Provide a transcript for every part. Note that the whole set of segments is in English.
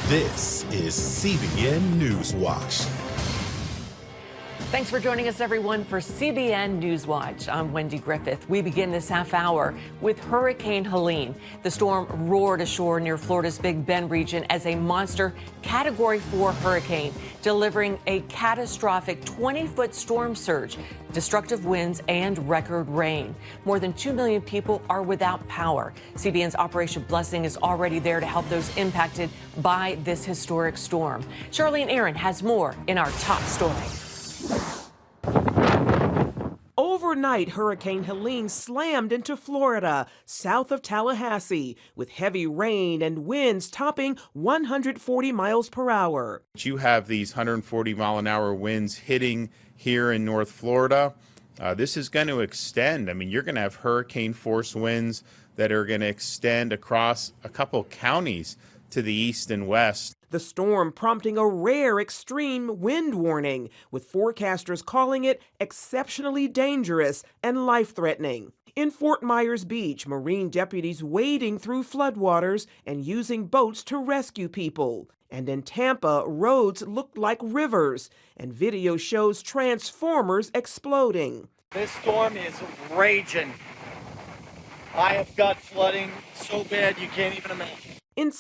This is CBN NewsWatch. Thanks for joining us, everyone, for CBN NewsWatch. I'm Wendy Griffith. We begin this half hour with Hurricane Helene. The storm roared ashore near Florida's Big Bend region as a monster Category 4 hurricane, delivering a catastrophic 20-foot storm surge, destructive winds, and record rain. More than 2 million people are without power. CBN's Operation Blessing is already there to help those impacted by this historic storm. Charlene Aaron has more in our top story. Overnight, Hurricane Helene slammed into Florida, south of Tallahassee, with heavy rain and winds topping 140 miles per hour. You have these 140-mile-an-hour winds hitting here in North Florida. This is going to extend. I mean, you're going to have hurricane-force winds that are going to extend across a couple counties to the east and west. The storm prompting a rare extreme wind warning, with forecasters calling it exceptionally dangerous and life-threatening. In Fort Myers Beach, Marine deputies wading through floodwaters and using boats to rescue people. And in Tampa, roads looked like rivers, and video shows transformers exploding. This storm is raging. I have got flooding so bad you can't even imagine. In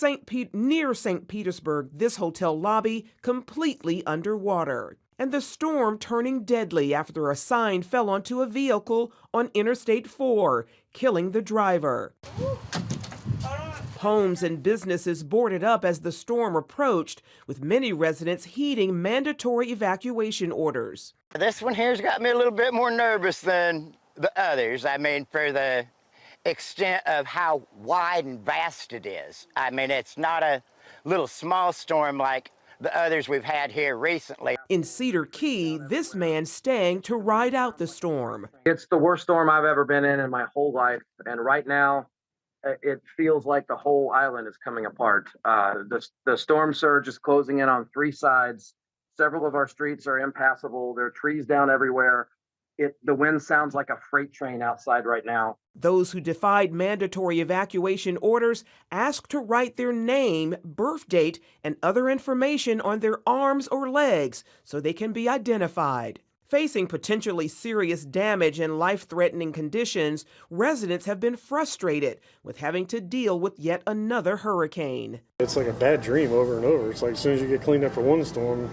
near St. Petersburg, this hotel lobby completely underwater. And the storm turning deadly after a sign fell onto a vehicle on Interstate 4, killing the driver. Homes and businesses boarded up as the storm approached, with many residents heeding mandatory evacuation orders. This one here's got me a little bit more nervous than the others. I mean, for the extent of how wide and vast it is. I mean, it's not a little small storm like the others we've had here recently. In Cedar Key, this man staying to ride out the storm. It's the worst storm I've ever been in my whole life, and right now it feels like the whole island is coming apart. The storm surge is closing in on 3 sides. Several of our streets are impassable. There are trees down everywhere. The wind sounds like a freight train outside right now. Those who defied mandatory evacuation orders asked to write their name, birth date, and other information on their arms or legs so they can be identified. Facing potentially serious damage and life-threatening conditions, residents have been frustrated with having to deal with yet another hurricane. It's like a bad dream over and over. It's like as soon as you get cleaned up for one storm,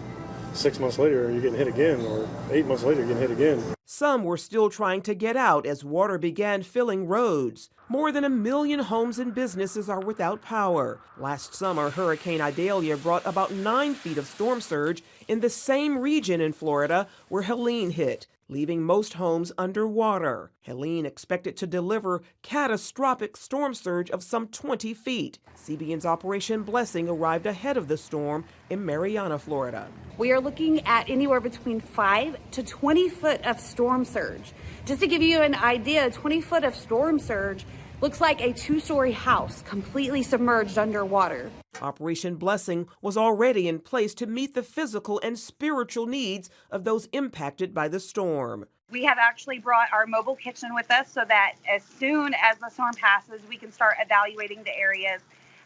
6 months later, you're getting hit again, or 8 months later, you're getting hit again. Some were still trying to get out as water began filling roads. More than 1 million homes and businesses are without power. Last summer, Hurricane Idalia brought about 9 feet of storm surge in the same region in Florida where Helene hit, leaving most homes underwater. Helene expected to deliver catastrophic storm surge of some 20 feet. CBN's Operation Blessing arrived ahead of the storm in Mariana, Florida. We are looking at anywhere between 5 to 20 foot of storm surge. Just to give you an idea, 20 foot of storm surge looks like a 2-story house completely submerged underwater. Operation Blessing was already in place to meet the physical and spiritual needs of those impacted by the storm. We have actually brought our mobile kitchen with us so that as soon as the storm passes, we can start evaluating the areas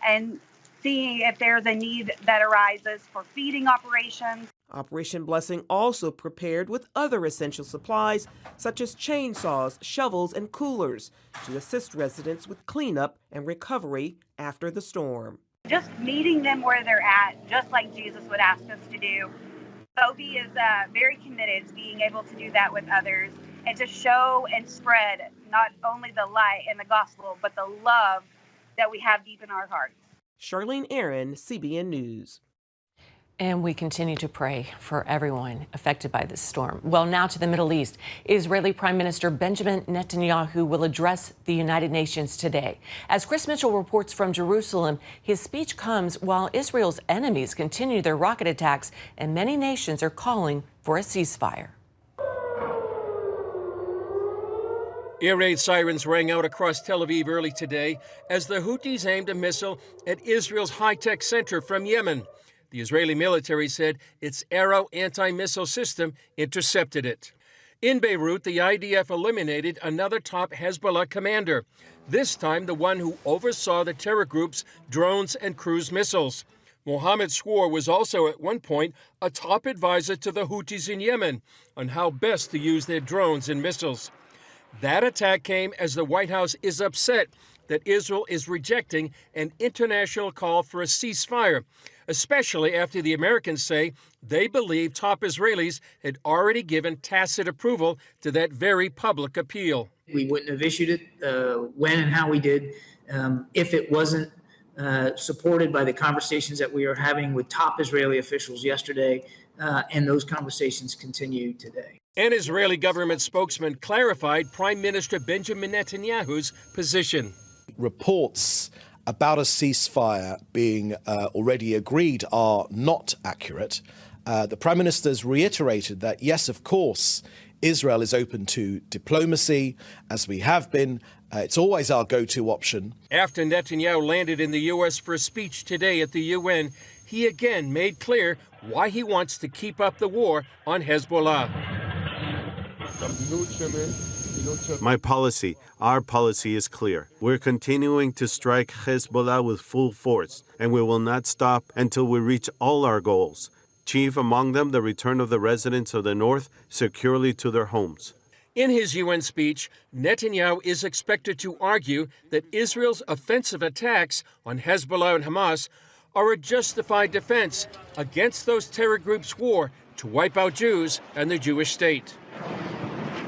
and seeing if there's a need that arises for feeding operations. Operation Blessing also prepared with other essential supplies, such as chainsaws, shovels, and coolers, to assist residents with cleanup and recovery after the storm. Just meeting them where they're at, just like Jesus would ask us to do. OB is very committed to being able to do that with others and to show and spread not only the light and the gospel, but the love that we have deep in our hearts. Charlene Aaron, CBN News. And we continue to pray for everyone affected by this storm. Well, now to the Middle East. Israeli Prime Minister Benjamin Netanyahu will address the United Nations today. As Chris Mitchell reports from Jerusalem, his speech comes while Israel's enemies continue their rocket attacks and many nations are calling for a ceasefire. Air raid sirens rang out across Tel Aviv early today as the Houthis aimed a missile at Israel's high-tech center from Yemen. The Israeli military said its Arrow anti-missile system intercepted it. In Beirut, the IDF eliminated another top Hezbollah commander, this time the one who oversaw the terror group's drones and cruise missiles. Mohammed swore was also at one point a top advisor to the Houthis in Yemen on how best to use their drones and missiles. That attack came as the White House is upset that Israel is rejecting an international call for a ceasefire, especially after the Americans say they believe top Israelis had already given tacit approval to that very public appeal. We wouldn't have issued it when and how we did if it wasn't supported by the conversations that we are having with top Israeli officials yesterday, and those conversations continue today. An Israeli government spokesman clarified Prime Minister Benjamin Netanyahu's position. Reports about a ceasefire being already agreed are not accurate. The Prime Minister's reiterated that, yes, of course, Israel is open to diplomacy, as we have been. It's always our go-to option. After Netanyahu landed in the U.S. for a speech today at the UN, he again made clear why he wants to keep up the war on Hezbollah. Our policy is clear. We're continuing to strike Hezbollah with full force, and we will not stop until we reach all our goals. Chief among them, the return of the residents of the north securely to their homes. In his UN speech, Netanyahu is expected to argue that Israel's offensive attacks on Hezbollah and Hamas are a justified defense against those terror groups' war to wipe out Jews and the Jewish state.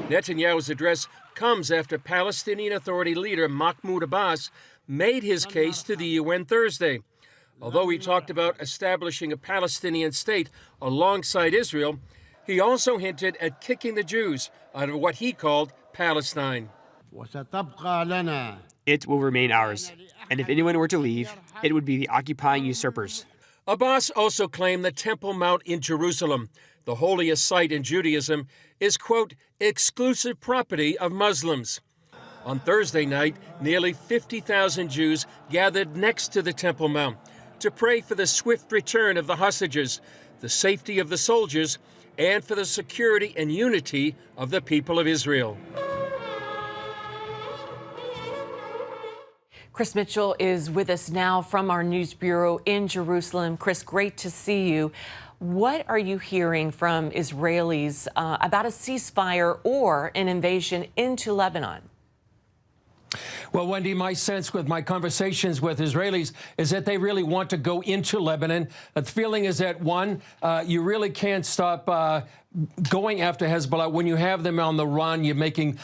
Netanyahu's address comes after Palestinian Authority leader Mahmoud Abbas made his case to the UN Thursday. Although he talked about establishing a Palestinian state alongside Israel, he also hinted at kicking the Jews out of what he called Palestine. It will remain ours, and if anyone were to leave, it would be the occupying usurpers. Abbas also claimed the Temple Mount in Jerusalem, the holiest site in Judaism, is, quote, exclusive property of Muslims. On Thursday night, nearly 50,000 Jews gathered next to the Temple Mount to pray for the swift return of the hostages, the safety of the soldiers, and for the security and unity of the people of Israel. Chris Mitchell is with us now from our news bureau in Jerusalem. Chris, great to see you. What are you hearing from Israelis about a ceasefire or an invasion into Lebanon? Well, Wendy, my sense with my conversations with Israelis is that they really want to go into Lebanon. The feeling is that, one, you really can't stop going after Hezbollah. When you have them on the run, you're making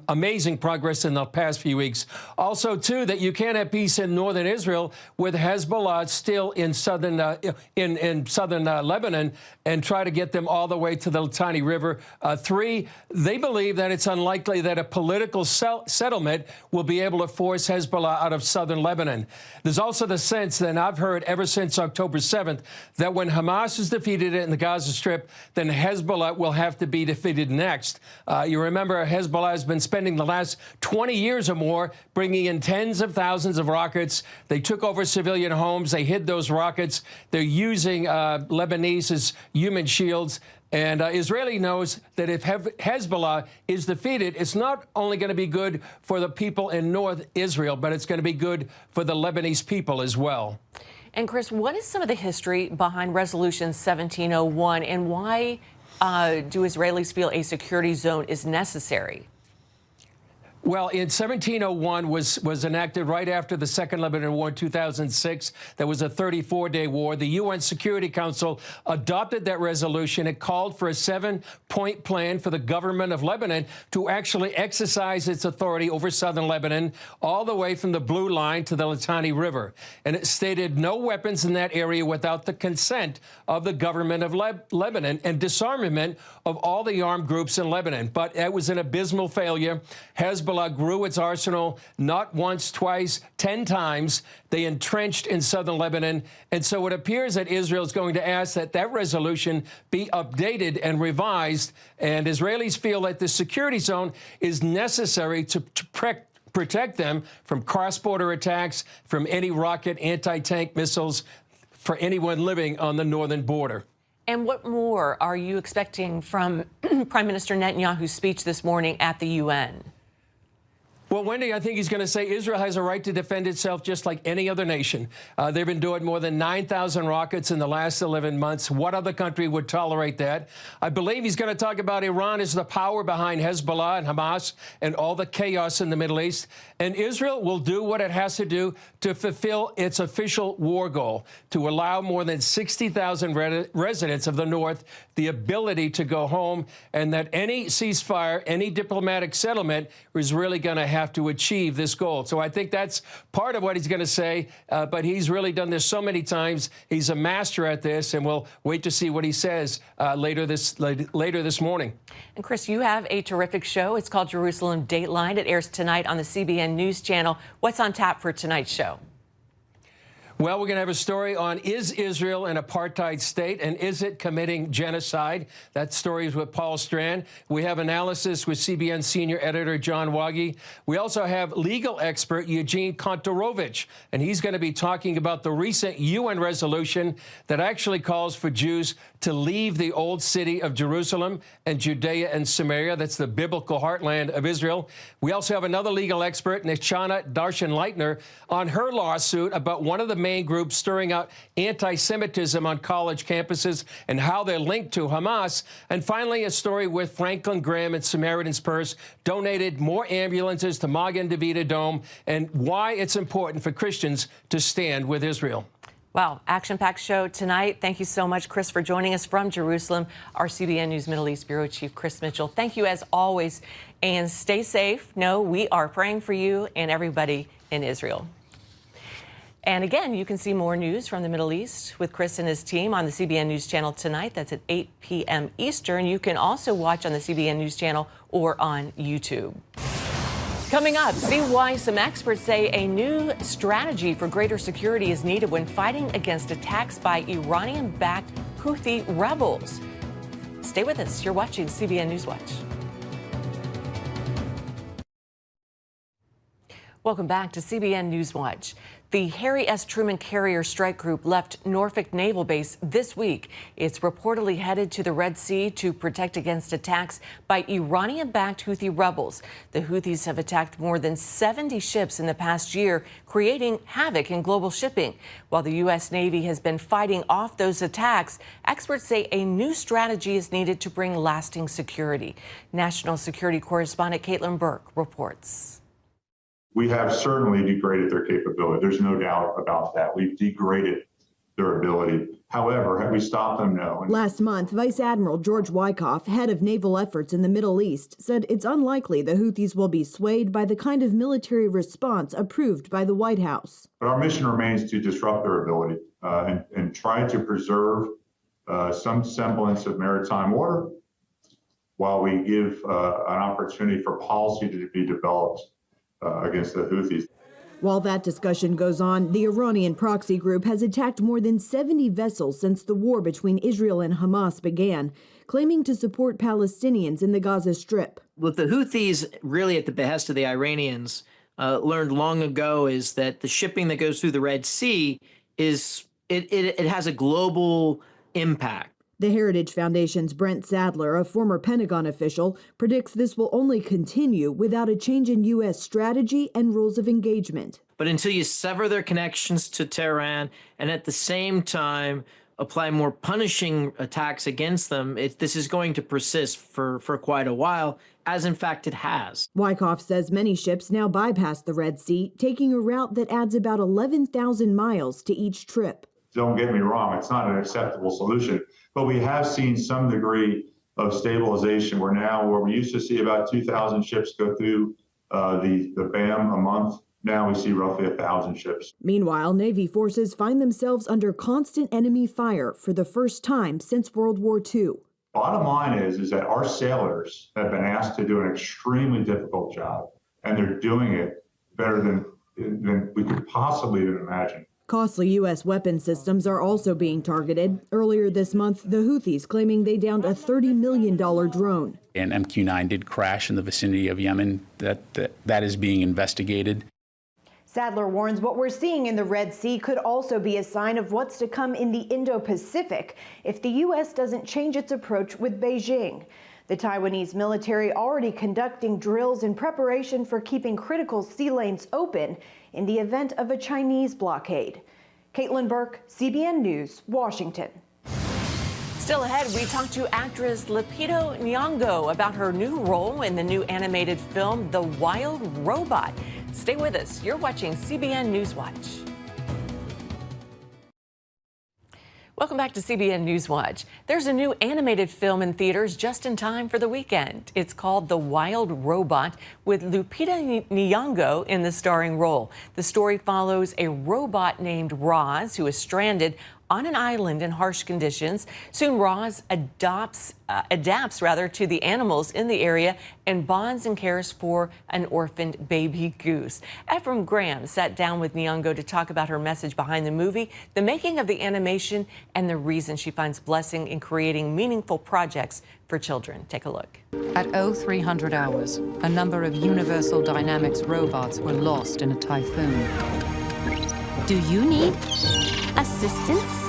amazing progress in the past few weeks. Also, too, that you can't have peace in northern Israel with Hezbollah still in southern Lebanon and try to get them all the way to the Litani River. Three, they believe that it's unlikely that a political settlement will be able to force Hezbollah out of southern Lebanon. There's also the sense that I've heard ever since October 7th that when Hamas is defeated in the Gaza Strip, then Hezbollah will have to be defeated next. You remember Hezbollah has been spending the last 20 years or more bringing in tens of thousands of rockets. They took over civilian homes. They hid those rockets. They're using Lebanese as human shields. And Israeli knows that if Hezbollah is defeated, it's not only going to be good for the people in North Israel, but it's going to be good for the Lebanese people as well. And Chris, what is some of the history behind Resolution 1701 and why do Israelis feel a security zone is necessary? Well, in 1701 was enacted right after the Second Lebanon War in 2006. That was a 34-day war. The UN Security Council adopted that resolution. It called for a 7-point plan for the government of Lebanon to actually exercise its authority over southern Lebanon, all the way from the Blue Line to the Litani River. And it stated no weapons in that area without the consent of the government of Lebanon and disarmament of all the armed groups in Lebanon. But it was an abysmal failure. Hezbollah grew its arsenal not once, twice, 10 times. They entrenched in southern Lebanon. And so it appears that Israel is going to ask that that resolution be updated and revised. And Israelis feel that the security zone is necessary to protect them from cross-border attacks, from any rocket, anti-tank missiles, for anyone living on the northern border. And what more are you expecting from Prime Minister Netanyahu's speech this morning at the UN? Well, Wendy, I think he's going to say Israel has a right to defend itself just like any other nation. They've endured more than 9,000 rockets in the last 11 months. What other country would tolerate that? I believe he's going to talk about Iran as the power behind Hezbollah and Hamas and all the chaos in the Middle East. And Israel will do what it has to do to fulfill its official war goal, to allow more than 60,000 residents of the North the ability to go home, and that any ceasefire, any diplomatic settlement is really going to have to achieve this goal. So I think that's part of what he's going to say, but he's really done this so many times. He's a master at this, and we'll wait to see what he says later this morning. And Chris, you have a terrific show. It's called Jerusalem Dateline. It airs tonight on the CBN News Channel. What's on tap for tonight's show? Well, we're going to have a story on, is Israel an apartheid state, and is it committing genocide? That story is with Paul Strand. We have analysis with CBN senior editor John Wagi. We also have legal expert Eugene Kontorovich, and he's going to be talking about the recent UN resolution that actually calls for Jews to leave the old city of Jerusalem and Judea and Samaria. That's the biblical heartland of Israel. We also have another legal expert, Nishana Darshan-Leitner, on her lawsuit about one of the main groups stirring out anti-Semitism on college campuses and how they're linked to Hamas. And finally, a story with Franklin Graham and Samaritan's Purse donated more ambulances to Magen David Dome, and why it's important for Christians to stand with Israel. Wow, action-packed show tonight. Thank you so much, Chris, for joining us from Jerusalem. Our CBN News Middle East Bureau Chief Chris Mitchell. Thank you as always, and stay safe. No, we are praying for you and everybody in Israel. And again, you can see more news from the Middle East with Chris and his team on the CBN News Channel tonight. That's at 8 p.m. Eastern. You can also watch on the CBN News Channel or on YouTube. Coming up, see why some experts say a new strategy for greater security is needed when fighting against attacks by Iranian-backed Houthi rebels. Stay with us. You're watching CBN News Watch. Welcome back to CBN News Watch. The Harry S. Truman carrier strike group left Norfolk Naval Base this week. It's reportedly headed to the Red Sea to protect against attacks by Iranian-backed Houthi rebels. The Houthis have attacked more than 70 ships in the past year, creating havoc in global shipping. While the U.S. Navy has been fighting off those attacks, experts say a new strategy is needed to bring lasting security. National security correspondent Caitlin Burke reports. We have certainly degraded their capability. There's no doubt about that. We've degraded their ability. However, have we stopped them? No. Last month, Vice Admiral George Wyckoff, head of naval efforts in the Middle East, said it's unlikely the Houthis will be swayed by the kind of military response approved by the White House. But our mission remains to disrupt their ability and try to preserve some semblance of maritime order while we give an opportunity for policy to be developed against the Houthis. While that discussion goes on, the Iranian proxy group has attacked more than 70 vessels since the war between Israel and Hamas began, claiming to support Palestinians in the Gaza Strip. What the Houthis, really at the behest of the Iranians, learned long ago is that the shipping that goes through the Red Sea it has a global impact. The Heritage Foundation's Brent Sadler, a former Pentagon official, predicts this will only continue without a change in U.S. strategy and rules of engagement. But until you sever their connections to Tehran and at the same time apply more punishing attacks against them, this is going to persist for quite a while, as in fact it has. Wyckoff says many ships now bypass the Red Sea, taking a route that adds about 11,000 miles to each trip. Don't get me wrong, it's not an acceptable solution, but we have seen some degree of stabilization. Where we used to see about 2,000 ships go through the BAM a month, now we see roughly 1,000 ships. Meanwhile, Navy forces find themselves under constant enemy fire for the first time since World War II. Bottom line is that our sailors have been asked to do an extremely difficult job, and they're doing it better than we could possibly even imagine. Costly U.S. weapon systems are also being targeted. Earlier this month, the Houthis claiming they downed a $30 million drone. An MQ-9 did crash in the vicinity of Yemen. That is being investigated. Sadler warns what we're seeing in the Red Sea could also be a sign of what's to come in the Indo-Pacific if the U.S. doesn't change its approach with Beijing. The Taiwanese military already conducting drills in preparation for keeping critical sea lanes open in the event of a Chinese blockade. Caitlin Burke, CBN News, Washington. Still ahead, we talk to actress Lupita Nyong'o about her new role in the new animated film, The Wild Robot. Stay with us. You're watching CBN News Watch. Welcome back to CBN News Watch. There's a new animated film in theaters just in time for the weekend. It's called The Wild Robot, with Lupita Nyong'o in the starring role. The story follows a robot named Roz who is stranded on an island in harsh conditions. Soon Roz adapts to the animals in the area and bonds and cares for an orphaned baby goose. Ephraim Graham sat down with Nyong'o to talk about her message behind the movie, the making of the animation, and the reason she finds blessing in creating meaningful projects for children. Take a look. At 0300 hours, a number of Universal Dynamics robots were lost in a typhoon. Do you need assistance?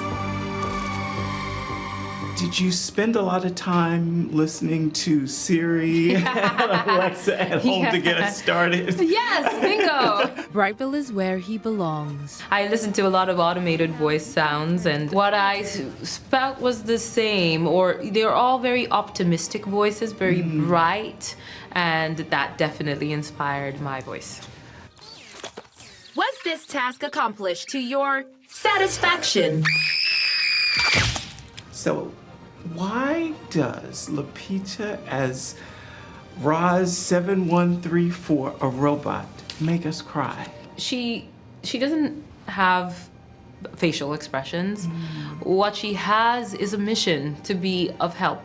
Did you spend a lot of time listening to Siri and Alexa at home to get us started? Yes, bingo! Brightville is where he belongs. I listened to a lot of automated voice sounds, and what I felt was the same, or they're all very optimistic voices, very bright, and that definitely inspired my voice. Was this task accomplished to your satisfaction? So, why does Lupita as Roz 7134, a robot, make us cry? She doesn't have facial expressions. What she has is a mission to be of help.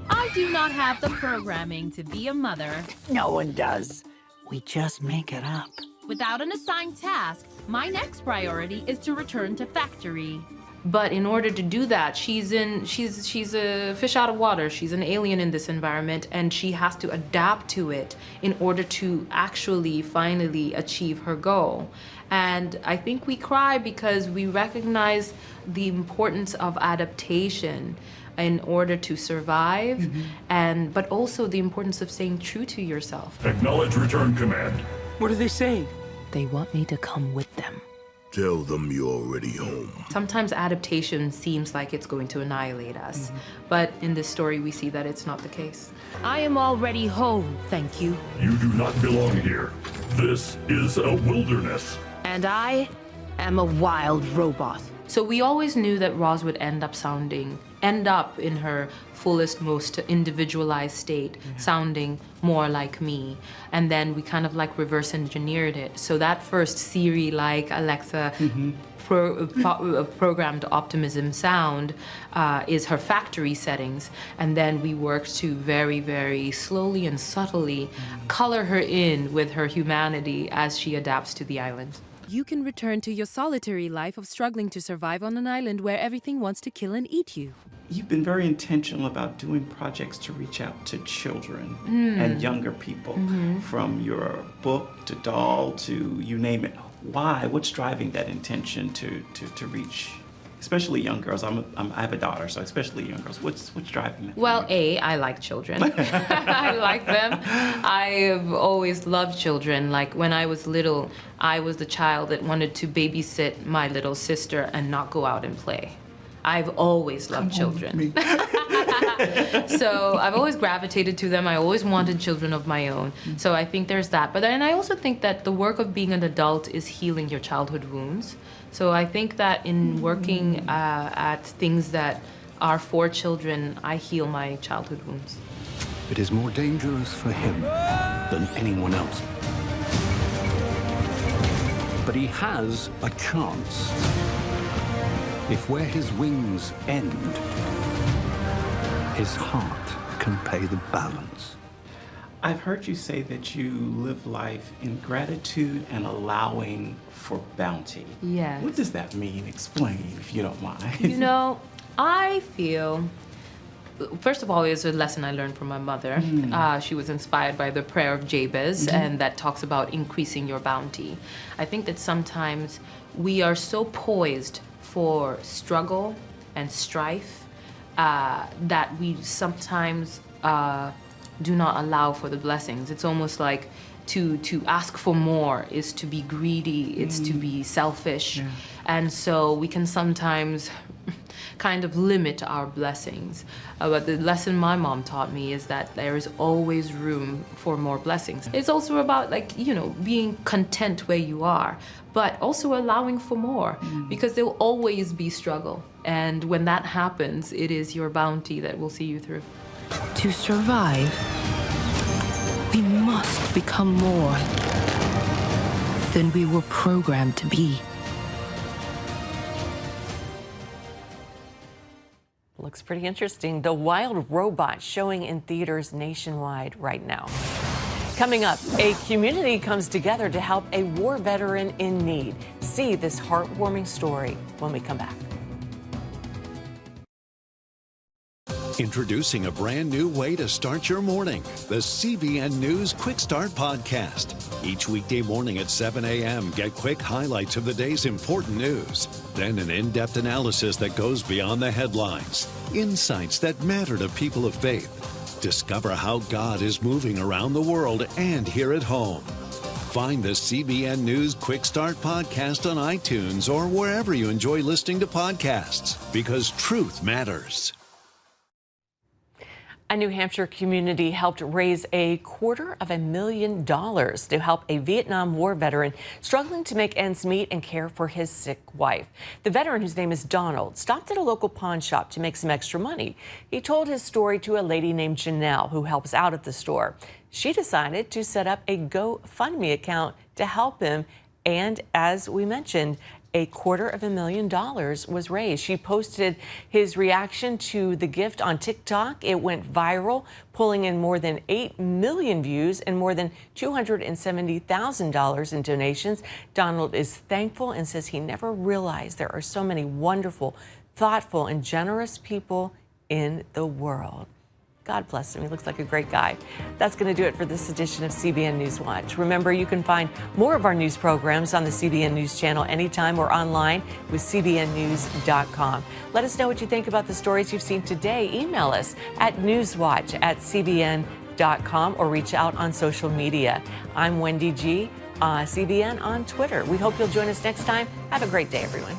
I do not have the programming to be a mother. No one does. We just make it up. Without an assigned task, my next priority is to return to factory. But in order to do that, she's a fish out of water. She's an alien in this environment, and she has to adapt to it in order to actually finally achieve her goal. And I think we cry because we recognize the importance of adaptation in order to survive, but also the importance of staying true to yourself. Acknowledge return command. What are they saying? They want me to come with them. Tell them you're already home. Sometimes adaptation seems like it's going to annihilate us, but in this story we see that it's not the case. I am already home, thank you. You do not belong here. This is a wilderness. And I am a wild robot. So we always knew that Roz would end up in her fullest, most individualized state, sounding more like me. And then we kind of like reverse engineered it. So that first Siri-like Alexa programmed optimism sound is her factory settings. And then we worked to very, very slowly and subtly color her in with her humanity as she adapts to the island. You can return to your solitary life of struggling to survive on an island where everything wants to kill and eat you. You've been very intentional about doing projects to reach out to children and younger people, from your book to doll to you name it. Why? What's driving that intention to reach, especially young girls? I have a daughter, so especially young girls. What's driving that? Well, I like children. I like them. I've always loved children. Like when I was little, I was the child that wanted to babysit my little sister and not go out and play. I've always loved children. So I've always gravitated to them. I always wanted children of my own. So I think there's that. But then I also think that the work of being an adult is healing your childhood wounds. So I think that in working at things that are for children, I heal my childhood wounds. It is more dangerous for him than anyone else. But he has a chance. If where his wings end, his heart can pay the balance. I've heard you say that you live life in gratitude and allowing for bounty. Yes. What does that mean? Explain, if you don't mind. You know, I feel, first of all, it's a lesson I learned from my mother. She was inspired by the prayer of Jabez, and that talks about increasing your bounty. I think that sometimes we are so poised for struggle and strife that we sometimes do not allow for the blessings. It's almost like to ask for more is to be greedy, it's to be selfish. Yeah. And so we can sometimes kind of limit our blessings. But the lesson my mom taught me is that there is always room for more blessings. It's also about, like, you know, being content where you are, but also allowing for more, because there will always be struggle. And when that happens, it is your bounty that will see you through. To survive, we must become more than we were programmed to be. Looks pretty interesting. The wild robot showing in theaters nationwide right now. Coming up, a community comes together to help a war veteran in need. See this heartwarming story when we come back. Introducing a brand new way to start your morning, the CBN News Quick Start Podcast. Each weekday morning at 7 a.m., get quick highlights of the day's important news. Then an in-depth analysis that goes beyond the headlines. Insights that matter to people of faith. Discover how God is moving around the world and here at home. Find the CBN News Quick Start Podcast on iTunes or wherever you enjoy listening to podcasts, because truth matters. A New Hampshire community helped raise $250,000 to help a Vietnam War veteran struggling to make ends meet and care for his sick wife. The veteran, whose name is Donald, stopped at a local pawn shop to make some extra money. He told his story to a lady named Janelle, who helps out at the store. She decided to set up a GoFundMe account to help him, and as we mentioned, $250,000 was raised. She posted his reaction to the gift on TikTok. It went viral, pulling in more than 8 million views and more than $270,000 in donations. Donald is thankful and says he never realized there are so many wonderful, thoughtful, and generous people in the world. God bless him. He looks like a great guy. That's going to do it for this edition of CBN News Watch. Remember, you can find more of our news programs on the CBN News Channel anytime or online with cbnnews.com. Let us know what you think about the stories you've seen today. Email us at newswatch@cbn.com or reach out on social media. I'm Wendy G. CBN on Twitter. We hope you'll join us next time. Have a great day, everyone.